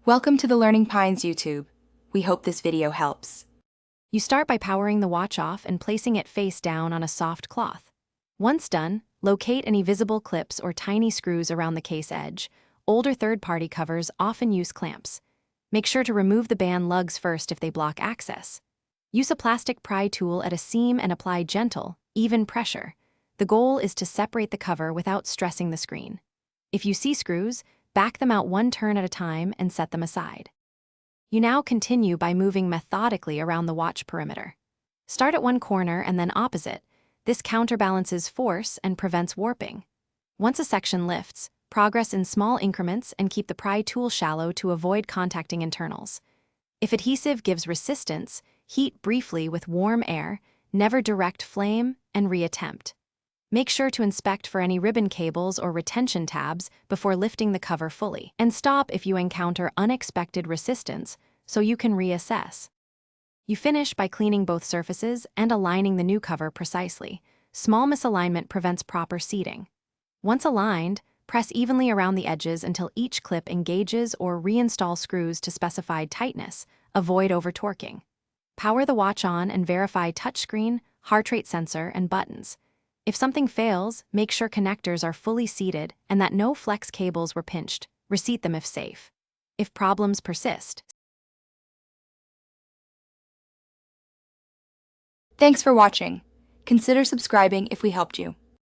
Welcome to the Learning Pines YouTube. We hope this video helps. You start by powering the watch off and placing it face down on a soft cloth. Once done, locate any visible clips or tiny screws around the case edge. Older third-party covers often use clamps. Make sure to remove the band lugs first if they block access. Use a plastic pry tool at a seam and apply gentle, even pressure. The goal is to separate the cover without stressing the screen. If you see screws, back them out one turn at a time and set them aside. You now continue by moving methodically around the watch perimeter. Start at one corner and then opposite. This counterbalances force and prevents warping. Once a section lifts, progress in small increments and keep the pry tool shallow to avoid contacting internals. If adhesive gives resistance, heat briefly with warm air, never direct flame, and reattempt. Make sure to inspect for any ribbon cables or retention tabs before lifting the cover fully, and stop if you encounter unexpected resistance so you can reassess. You finish by cleaning both surfaces and aligning the new cover precisely. Small misalignment prevents proper seating. Once aligned, press evenly around the edges until each clip engages or reinstall screws to specified tightness. Avoid over-torquing. Power the watch on and verify touchscreen, heart rate sensor, and buttons. If something fails, make sure connectors are fully seated and that no flex cables were pinched. Reseat them if safe. If problems persist. Thanks for watching. Consider subscribing if we helped you.